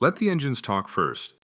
Let the engines talk first.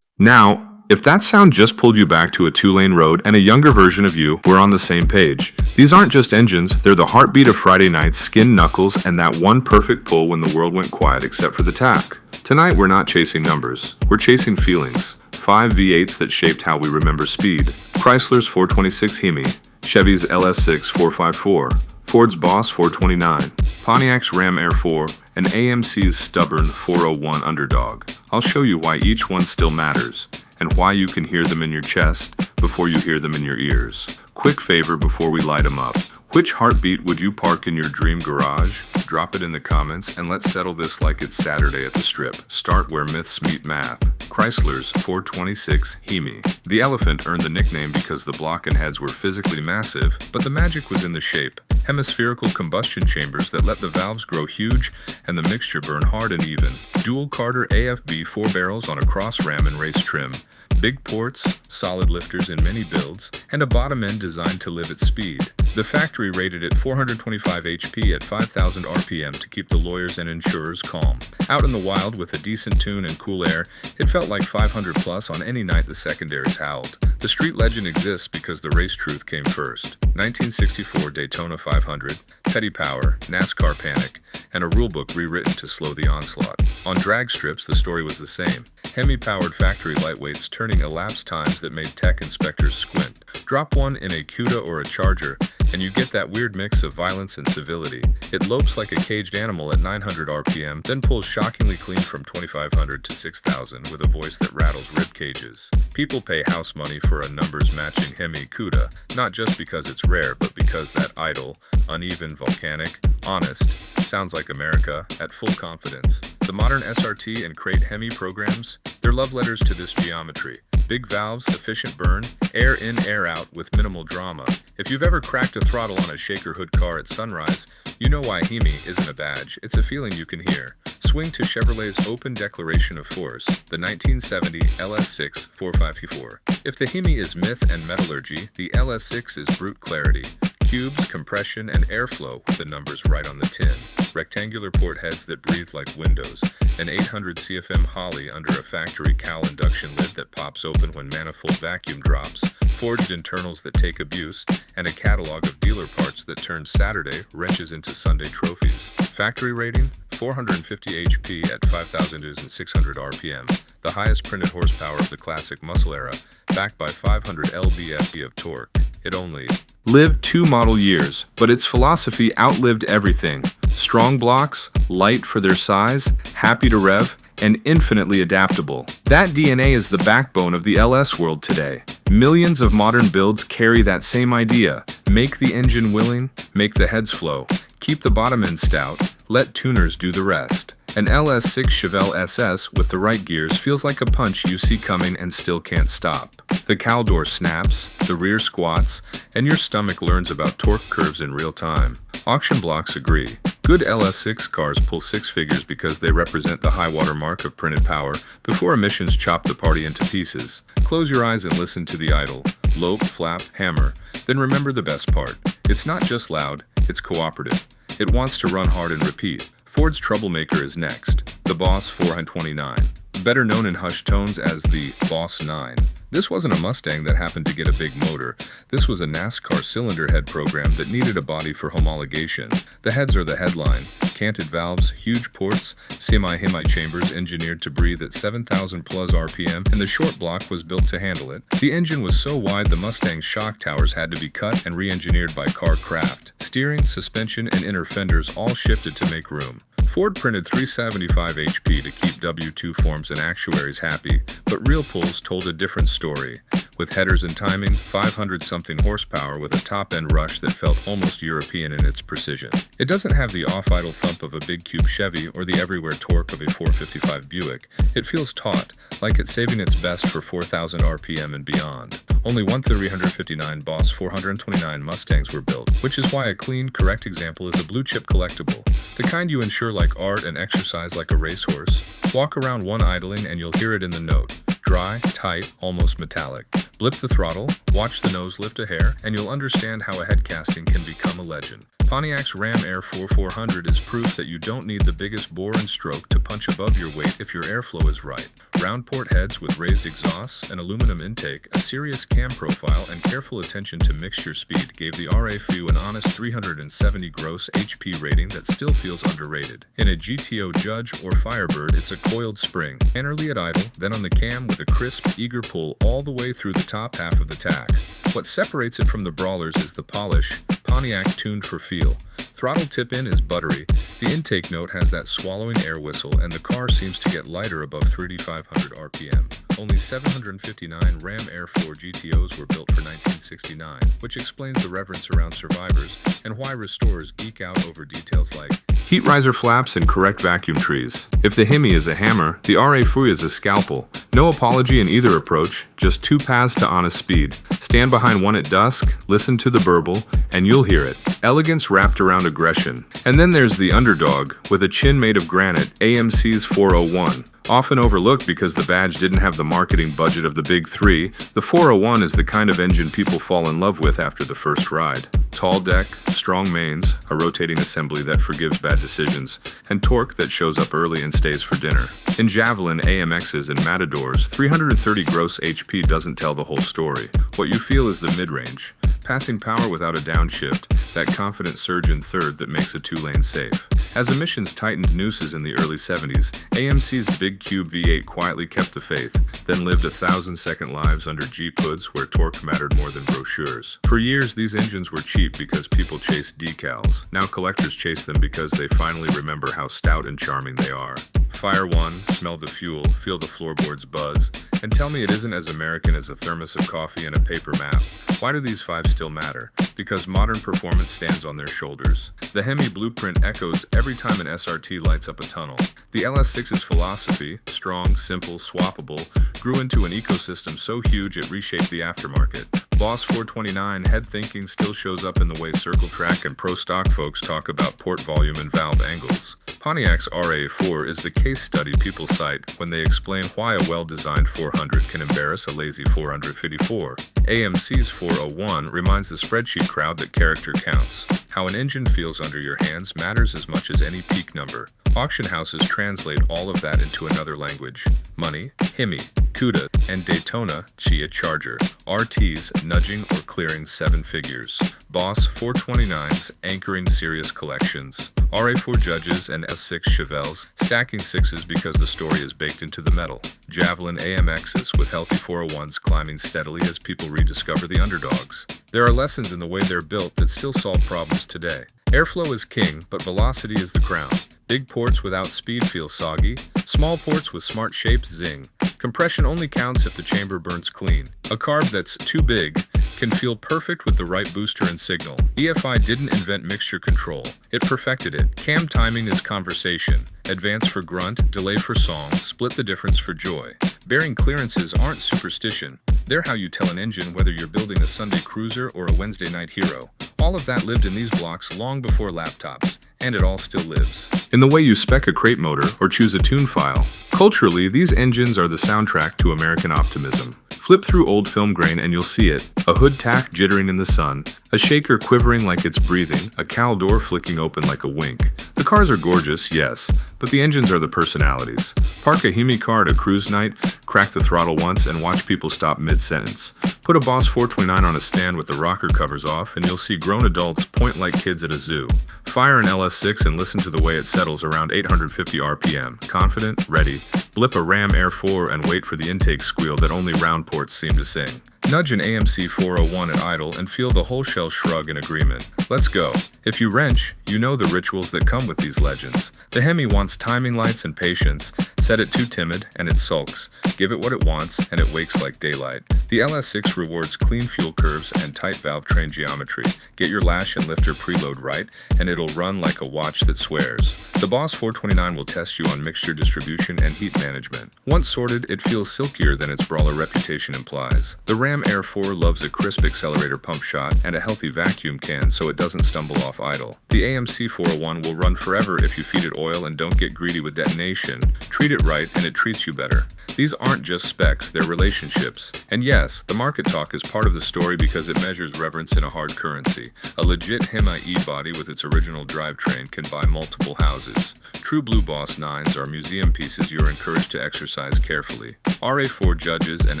Now, if that sound just pulled you back to a two-lane road and a younger version of you, we're on the same page. These aren't just engines, they're the heartbeat of Friday nights, skin knuckles, and that one perfect pull when the world went quiet except for the tack. Tonight we're not chasing numbers, we're chasing feelings. 5 V8s that shaped how we remember speed. Chrysler's 426 Hemi, Chevy's LS6 454, Ford's Boss 429, Pontiac's Ram Air 4, and AMC's stubborn 401 Underdog. I'll show you why each one still matters, and why you can hear them in your chest before you hear them in your ears. Quick favor before we light them up. Which heartbeat would you park in your dream garage? Drop it in the comments and let's settle this like it's Saturday at the Strip. Start where myths meet math. Chrysler's 426 Hemi. The elephant earned the nickname because the block and heads were physically massive, but the magic was in the shape. Hemispherical combustion chambers that let the valves grow huge and the mixture burn hard and even. Dual Carter AFB 4 barrels on a cross ram and race trim. Big ports, solid lifters in many builds, and a bottom end designed to live at speed. The factory rated at 425 HP at 5,000 RPM to keep the lawyers and insurers calm. Out in the wild with a decent tune and cool air, it felt like 500 plus on any night the secondaries howled. The street legend exists because the race truth came first. 1964 Daytona 500, petty power, NASCAR panic, and a rulebook rewritten to slow the onslaught. On drag strips, the story was the same. Hemi-powered factory lightweights turning elapsed times that made tech inspectors squint. Drop one in a CUDA or a Charger, and you get that weird mix of violence and civility. It lopes like a caged animal at 900 RPM, then pulls shockingly clean from 2,500 to 6,000 with a voice that rattles rib cages. People pay house money for a numbers-matching Hemi CUDA, not just because it's rare, but because that idle, uneven, volcanic, honest, sounds like America at full confidence. The modern SRT and crate Hemi programs, they're love letters to this geometry. Big valves, efficient burn, air in, air out with minimal drama. If you've ever cracked a throttle on a shaker hood car at sunrise, you know why Hemi isn't a badge, it's a feeling you can hear. Swing to Chevrolet's open declaration of force, the 1970 LS6 454. If the Hemi is myth and metallurgy, the LS6 is brute clarity. Cubes, compression, and airflow with the numbers right on the tin. Rectangular port heads that breathe like windows. An 800 CFM Holly under a factory cowl induction lid that pops open when manifold vacuum drops. Forged internals that take abuse. And a catalog of dealer parts that turn Saturday wrenches into Sunday trophies. Factory rating? 450 HP at 5,600 RPM. The highest printed horsepower of the classic muscle era, backed by 500 lb-ft of torque. It only lived 2 model years, but its philosophy outlived everything. Strong blocks, light for their size, happy to rev, and infinitely adaptable. That DNA is the backbone of the LS world today. Millions of modern builds carry that same idea. Make the engine willing, make the heads flow, keep the bottom end stout, let tuners do the rest. An LS6 Chevelle SS with the right gears feels like a punch you see coming and still can't stop. The cowl door snaps, the rear squats, and your stomach learns about torque curves in real time. Auction blocks agree. Good LS6 cars pull 6 figures because they represent the high water mark of printed power before emissions chop the party into pieces. Close your eyes and listen to the idle. Lope, flap, hammer. Then remember the best part. It's not just loud, it's cooperative. It wants to run hard and repeat. Ford's troublemaker is next, the Boss 429, better known in hushed tones as the Boss 9. This wasn't a Mustang that happened to get a big motor. This was a NASCAR cylinder head program that needed a body for homologation. The heads are the headline. Canted valves, huge ports, semi-Hemi chambers engineered to breathe at 7,000 plus RPM, and the short block was built to handle it. The engine was so wide the Mustang's shock towers had to be cut and re-engineered by car craft. Steering, suspension, and inner fenders all shifted to make room. Ford printed 375 HP to keep W2 forms and actuaries happy, but real pulls told a different story. With headers and timing, 500-something horsepower with a top-end rush that felt almost European in its precision. It doesn't have the off-idle thump of a big cube Chevy or the everywhere torque of a 455 Buick. It feels taut, like it's saving its best for 4,000 RPM and beyond. Only 359 Boss 429 Mustangs were built, which is why a clean, correct example is a blue-chip collectible. The kind you insure like art and exercise like a racehorse. Walk around one idling and you'll hear it in the note. Dry, tight, almost metallic. Blip the throttle, watch the nose lift a hair, and you'll understand how a head casting can become a legend. Pontiac's Ram Air 400 is proof that you don't need the biggest bore and stroke to punch above your weight if your airflow is right. Round port heads with raised exhausts, an aluminum intake, a serious cam profile, and careful attention to mixture speed gave the RA4 an honest 370 gross HP rating that still feels underrated. In a GTO Judge or Firebird, it's a coiled spring, annerly at idle, then on the cam with a crisp, eager pull all the way through the top half of the tack. What separates it from the brawlers is the polish, Pontiac tuned for feel. Throttle tip-in is buttery, the intake note has that swallowing air whistle, and the car seems to get lighter above 3,500 RPM. Only 759 Ram Air 4 GTOs were built for 1969, which explains the reverence around survivors and why restorers geek out over details like heat riser flaps and correct vacuum trees. If the Hemi is a hammer, the RA4 is a scalpel. No apology in either approach, just two paths to honest speed. Stand behind one at dusk, listen to the burble, and you'll hear it. Elegance wrapped around aggression. And then there's the underdog, with a chin made of granite, AMC's 401. Often overlooked because the badge didn't have the marketing budget of the big three, the 401 is the kind of engine people fall in love with after the first ride. Tall deck, strong mains, a rotating assembly that forgives bad decisions, and torque that shows up early and stays for dinner. In Javelin, AMXs, and Matadors, 330 gross HP doesn't tell the whole story. What you feel is the mid-range. Passing power without a downshift, that confident surge in third that makes a two-lane safe. As emissions tightened nooses in the early 70s, AMC's Big Cube V8 quietly kept the faith, then lived 1,000-second lives under Jeep hoods where torque mattered more than brochures. For years, these engines were cheap because people chased decals. Now collectors chase them because they finally remember how stout and charming they are. Fire one, smell the fuel, feel the floorboards buzz, and tell me it isn't as American as a thermos of coffee and a paper map. Why do these five still matter? Because modern performance stands on their shoulders. The Hemi blueprint echoes every time an SRT lights up a tunnel. The LS6's philosophy, strong, simple, swappable, grew into an ecosystem so huge it reshaped the aftermarket. Boss 429 head thinking still shows up in the way Circle Track and Pro Stock folks talk about port volume and valve angles. Pontiac's RA4 is the case study people cite when they explain why a well-designed 400 can embarrass a lazy 454. AMC's 401 reminds the spreadsheet crowd that character counts. How an engine feels under your hands matters as much as any peak number. Auction houses translate all of that into another language. Money, Hemi, CUDA, and Daytona, Chia Charger. RTs nudging or clearing seven figures. Boss 429s anchoring serious collections. RA4 Judges and S6 Chevelles stacking sixes because the story is baked into the metal. Javelin AMXs with healthy 401s climbing steadily as people rediscover the underdogs. There are lessons in the way they're built that still solve problems today. Airflow is king, but velocity is the crown. Big ports without speed feel soggy. Small ports with smart shapes zing. Compression only counts if the chamber burns clean. A carb that's too big can feel perfect with the right booster and signal. EFI didn't invent mixture control. It perfected it. Cam timing is conversation. Advance for grunt, delay for song, split the difference for joy. Bearing clearances aren't superstition. They're how you tell an engine whether you're building a Sunday cruiser or a Wednesday night hero. All of that lived in these blocks long before laptops, and it all still lives. In the way you spec a crate motor or choose a tune file, culturally, these engines are the soundtrack to American optimism. Flip through old film grain and you'll see it. A hood tack jittering in the sun, a shaker quivering like it's breathing, a cowl door flicking open like a wink. The cars are gorgeous, yes, but the engines are the personalities. Park a Hemi car at a cruise night, crack the throttle once, and watch people stop mid-sentence. Put a Boss 429 on a stand with the rocker covers off, and you'll see grown adults point like kids at a zoo. Fire an LS6 and listen to the way it settles around 850 RPM. Confident, ready. Blip a Ram Air 4 and wait for the intake squeal that only round ports seem to sing. Nudge an AMC 401 at idle and feel the whole shell shrug in agreement. Let's go. If you wrench, you know the rituals that come with these legends. The Hemi wants timing lights and patience. Set it too timid and it sulks. Give it what it wants and it wakes like daylight. The LS6 rewards clean fuel curves and tight valve train geometry. Get your lash and lifter preload right and it'll run like a watch that swears. The Boss 429 will test you on mixture distribution and heat management. Once sorted, it feels silkier than its brawler reputation implies. The Ram Air 4 loves a crisp accelerator pump shot and a healthy vacuum can so it doesn't stumble off idle. The AMC 401 will run forever if you feed it oil and don't get greedy with detonation. Treat it it right and it treats you better. These aren't just specs, they're relationships. And yes, the market talk is part of the story because it measures reverence in a hard currency. A legit Hemi E-body with its original drivetrain can buy multiple houses. True Blue Boss 9s are museum pieces you're encouraged to exercise carefully. RA4 Judges and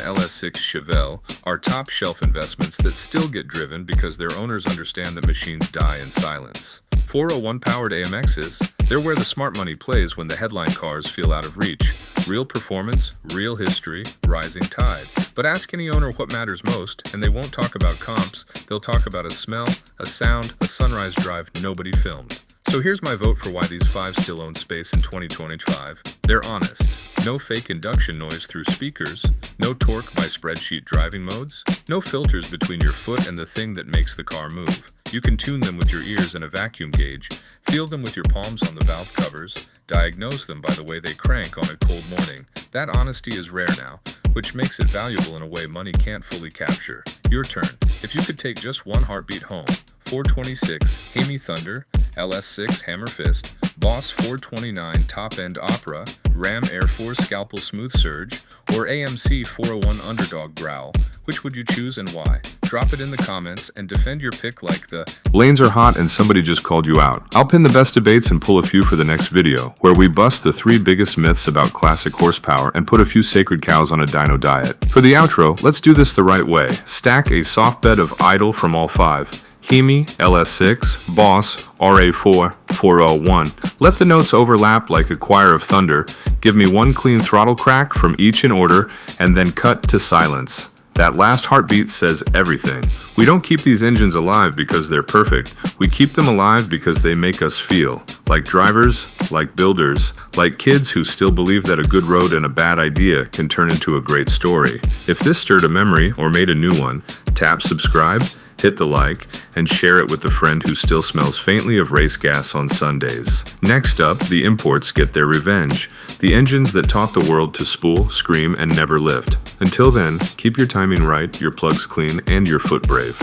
LS6 Chevelle are top-shelf investments that still get driven because their owners understand that machines die in silence. 401-powered AMXs, they're where the smart money plays when the headline cars feel out of reach. Real performance, real history, rising tide. But ask any owner what matters most, and they won't talk about comps. They'll talk about a smell, a sound, a sunrise drive nobody filmed. So here's my vote for why these 5 still own space in 2025. They're honest. No fake induction noise through speakers. No torque by spreadsheet driving modes. No filters between your foot and the thing that makes the car move. You can tune them with your ears and a vacuum gauge, feel them with your palms on the valve covers, diagnose them by the way they crank on a cold morning. That honesty is rare now, which makes it valuable in a way money can't fully capture. Your turn. If you could take just one heartbeat home, 426 Hemi Thunder, LS6 Hammer Fist, Boss 429 Top-End Opera, Ram Air Force Scalpel Smooth Surge, or AMC 401 Underdog Growl, which would you choose and why? Drop it in the comments and defend your pick like the lanes are hot and somebody just called you out. I'll pin the best debates and pull a few for the next video, where we bust the 3 biggest myths about classic horsepower and put a few sacred cows on a dyno diet. For the outro, let's do this the right way. Stack a soft bed of idle from all 5. Hemi, LS6, Boss, RA4, 401. Let the notes overlap like a choir of thunder. Give me one clean throttle crack from each in order, and then cut to silence. That last heartbeat says everything. We don't keep these engines alive because they're perfect. We keep them alive because they make us feel like drivers, like builders, like kids who still believe that a good road and a bad idea can turn into a great story. If this stirred a memory or made a new one, tap subscribe, hit the like, and share it with a friend who still smells faintly of race gas on Sundays. Next up, the imports get their revenge. The engines that taught the world to spool, scream, and never lift. Until then, keep your timing right, your plugs clean, and your foot brave.